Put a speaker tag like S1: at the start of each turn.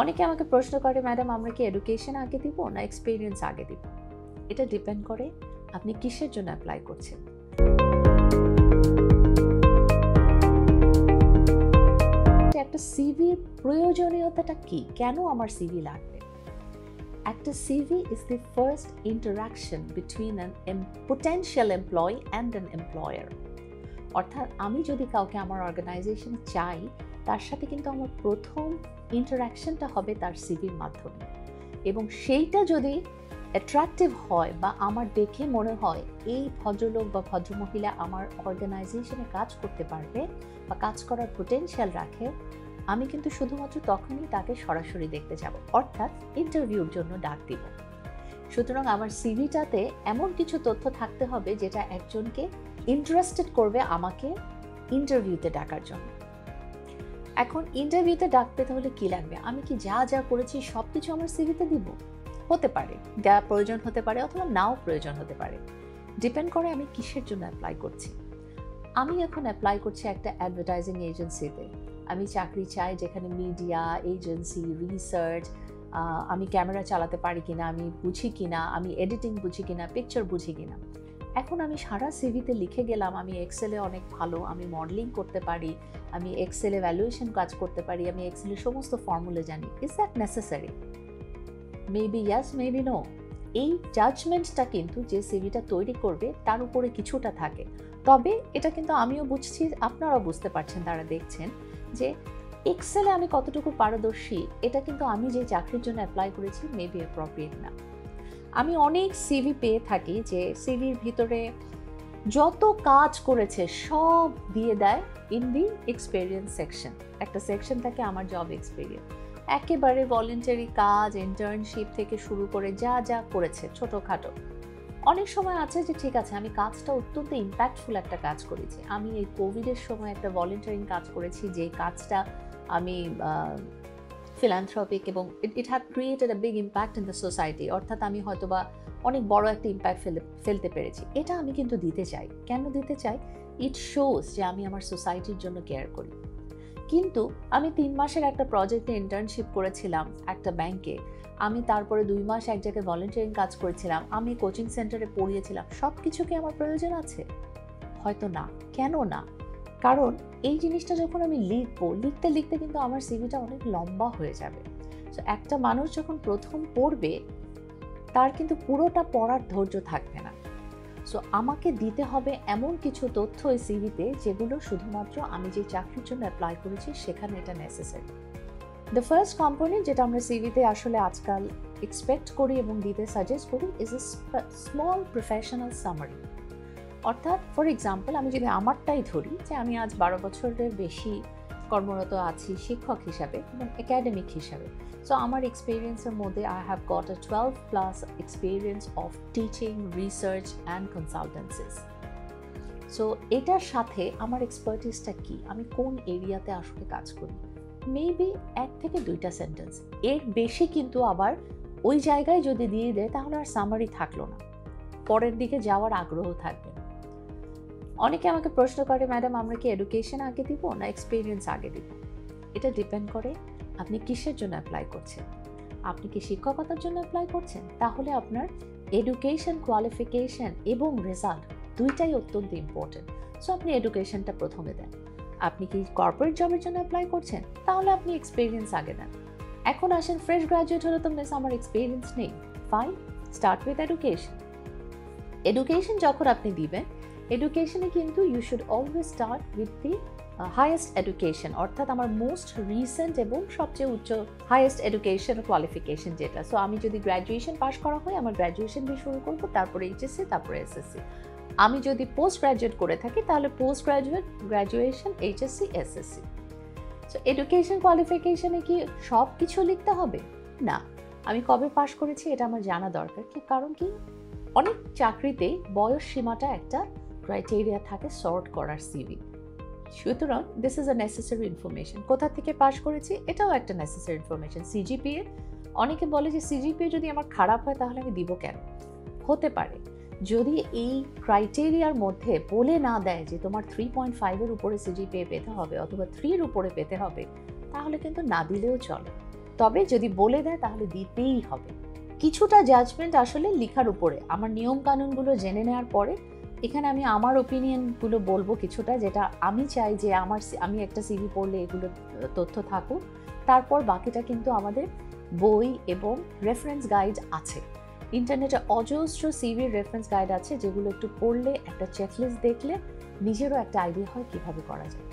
S1: অনেকে আমাকে প্রশ্ন করে, ম্যাডাম আমরা কি এডুকেশন আগে দিব না এক্সপিরিয়েন্স আগে দিব? এটা ডিপেন্ড করে আপনি কিসের জন্য অ্যাপ্লাই করছেন। একটা সিভির প্রয়োজনীয়তাটা কি, কেন আমার সিভি লাগবে? একটা CV is the first interaction between an potential employee and an employer. অর্থাৎ আমি যদি কাউকে আমার অর্গানাইজেশনে চাই, তার সাথে কিন্তু আমার প্রথম ইন্টারাকশনটা হবে তার সিভির মাধ্যমে, এবং সেইটা যদি অ্যাট্রাকটিভ হয় বা আমার দেখে মনে হয় এই ভদ্রলোক বা ভদ্রমহিলা আমার অর্গানাইজেশনে কাজ করতে পারবে বা কাজ করার পোটেনশিয়াল রাখে, আমি কিন্তু শুধুমাত্র তখনই তাকে সরাসরি দেখতে যাব, অর্থাৎ ইন্টারভিউর জন্য ডাক দিব। সুতরাং আমার সিভিটাতে এমন কিছু তথ্য থাকতে হবে যেটা একজনকে ইন্টারেস্টেড করবে আমাকে ইন্টারভিউতে ডাকার জন্য। এখন ইন্টারভিউতে ডাক পেতে হলে কি লাগবে? আমি কি যা যা করেছি সব কিছু আমার সিভিতে দিব? হতে পারে, দেওয়া প্রয়োজন হতে পারে, অথবা নাও প্রয়োজন হতে পারে। ডিপেন্ড করে আমি কিসের জন্য অ্যাপ্লাই করছি। আমি এখন অ্যাপ্লাই করছি একটা অ্যাডভার্টাইজিং এজেন্সিতে। আমি চাকরি চাই যেখানে মিডিয়া, এজেন্সি, রিসার্চ, আমি ক্যামেরা চালাতে পারি কিনা, আমি বুঝি কিনা, আমি এডিটিং বুঝি কিনা, পিকচার বুঝি কিনা। এখন আমি সারা সিভিতে লিখে গেলাম আমি এক্সেলে অনেক ভালো, আমি মডেলিং করতে পারি, আমি এক্সেলে ভ্যালুয়েশন কাজ করতে পারি, আমি এক্সেলের সমস্ত ফর্মুলা জানি। Is that necessary? Maybe yes, maybe no. এই জাজমেন্টটা কিন্তু যে সিভিটা তৈরি করবে তার উপরে কিছুটা থাকে। তবে এটা কিন্তু আমিও বুঝছি, আপনারাও বুঝতে পারছেন, তারা দেখছেন যে এক্সেলে আমি কতটুকু পারদর্শী, এটা কিন্তু আমি যে চাকরির জন্য অ্যাপ্লাই করেছি মেবি অ্যাপ্রোপ্রিয়েট না। আমি অনেক সিভি পেয়ে থাকি যে সিভির ভিতরে যত কাজ করেছে সব দিয়ে দেয় ইন দি এক্সপেরিয়েন্স সেকশন। একটা সেকশন থাকে আমার জব এক্সপেরিয়েন্স, একেবারে ভলেন্টারি কাজ, ইন্টার্নশিপ থেকে শুরু করে যা যা করেছে ছোটোখাটো। অনেক সময় আছে যে ঠিক আছে আমি কাজটা অত্যন্ত ইম্প্যাক্টফুল একটা কাজ করেছি, আমি এই কোভিডের সময় একটা ভলেন্টারিং কাজ করেছি, যে কাজটা আমি ফিলান্থ্রপিক এবং ইট have created a big impact in the society. অর্থাৎ আমি হয়তোবা অনেক বড় একটা ইম্প্যাক্ট ফেলতে পেরেছি। এটা আমি কিন্তু দিতে চাই। কেন দিতে চাই? ইট শোজ যে আমি আমার সোসাইটির জন্য কেয়ার করি। কিন্তু আমি 3 মাসের একটা প্রজেক্টে ইন্টার্নশিপ করেছিলাম একটা ব্যাংকে, আমি তারপরে 2 মাস এক জায়গায় ভলেন্টিয়ারিং কাজ করেছিলাম, আমি কোচিং সেন্টারে পড়িয়েছিলাম, সব কিছু কি আমার প্রয়োজন আছে? হয়তো না। কেন না? কারণ এই জিনিসটা যখন আমি লিখতে লিখতে কিন্তু আমার সিভিটা অনেক লম্বা হয়ে যাবে। সো একটা মানুষ যখন প্রথম পড়বে তার কিন্তু পুরোটা পড়ার ধৈর্য থাকবে না। সো আমাকে দিতে হবে এমন কিছু তথ্য এই সিভিতে যেগুলো শুধুমাত্র আমি যে চাকরির জন্য অ্যাপ্লাই করেছি সেখানে এটা নেসেসারি। দ্য ফার্স্ট কম্পোনেন্ট যেটা আমরা সিভিতে আসলে আজকাল এক্সপেক্ট করি এবং দিতে সাজেস্ট করি is a small professional summary. অর্থাৎ ফর এক্সাম্পল আমি যদি আমারটাই ধরি যে আমি আজ 12 বছরের বেশি কর্মরত আছি শিক্ষক হিসাবে এবং একাডেমিক হিসাবে। সো আমার এক্সপিরিয়েন্সের মধ্যে I have got a 12+ experience of teaching, research and consultancies. So এটার সাথে আমার এক্সপার্টিসটা কি, আমি কোন এরিয়াতে আসলে কাজ করি, মেবি 1 থেকে 2টা সেন্টেন্স। এর বেশি কিন্তু আবার ওই জায়গায় যদি দিয়ে দেয় তাহলে আর সামারি থাকলো না, পরের দিকে যাওয়ার আগ্রহ থাকবে। অনেকে আমাকে প্রশ্ন করে, ম্যাডাম আমরা কি এডুকেশন আগে দিব না এক্সপিরিয়েন্স আগে দিব? এটা ডিপেন্ড করে আপনি কিসের জন্য অ্যাপ্লাই করছেন। আপনি কি শিক্ষকতার জন্য অ্যাপ্লাই করছেন? তাহলে আপনার এডুকেশন, কোয়ালিফিকেশন এবং রেজাল্ট দুইটাই অত্যন্ত ইম্পর্টেন্ট। সো আপনি এডুকেশনটা প্রথমে দেন। আপনি কি কর্পোরেট জবের জন্য অ্যাপ্লাই করছেন? তাহলে আপনি এক্সপিরিয়েন্স আগে দেন। এখন আসেন ফ্রেশ গ্র্যাজুয়েট হলে তো মিস আমার এক্সপিরিয়েন্স নেই, fine, start with education. Education যখন আপনি দিবেন, এডুকেশনে কিন্তু you should always start with the highest education, অর্থাৎ আমার মোস্ট রিসেন্ট এবং সবচেয়ে উচ্চ হাইয়েস্ট এডুকেশন কোয়ালিফিকেশন যেটা। সো আমি যদি গ্র্যাজুয়েশন পাস করা হয় আমার গ্র্যাজুয়েশন দিয়ে শুরু করবো, তারপরে এইচএসসি, তারপরে এসএসসি। আমি যদি পোস্ট গ্র্যাজুয়েট করে থাকি তাহলে post graduation, HSC, SSC. So education কোয়ালিফিকেশনে কি সব কিছু লিখতে হবে? না। আমি কবে পাস করেছি এটা আমার জানা দরকার। কি কারণ কি অনেক চাকরিতে বয়স সীমাটা একটা ক্রাইটেরিয়া থাকে সর্ট করার সিভি। সুতরাং this is a necessary information. কোথা থেকে পাস করেছি এটাও একটা নেসেসারি ইনফরমেশন। সিজিপিএ, অনেকে বলে যে সিজিপিএ যদি আমার খারাপ হয় তাহলে আমি দিব কেন? হতে পারে যদি এই ক্রাইটেরিয়ার মধ্যে বলে না দেয় যে তোমার 3.5-এর উপরে সিজিপিএ পেতে হবে অথবা 3-এর উপরে পেতে হবে, তাহলে কিন্তু না দিলেও চলে। তবে যদি বলে দেয় তাহলে দিতেই হবে। কিছুটা জাজমেন্ট আসলে লেখার উপরে, আমার নিয়ম কানুনগুলো জেনে নেওয়ার পরে এখানে আমি আমার ওপিনিয়নগুলো বলবো কিছুটা, যেটা আমি চাই যে আমি একটা সিভি পড়লে এগুলো তথ্য থাকুক। তারপর বাকিটা কিন্তু আমাদের বই এবং রেফারেন্স গাইড আছে, ইন্টারনেটে অজস্র সিভির রেফারেন্স গাইড আছে, যেগুলো একটু পড়লে, একটা চেকলিস্ট দেখলে নিজেরও একটা আইডিয়া হয় কিভাবে করা যায়।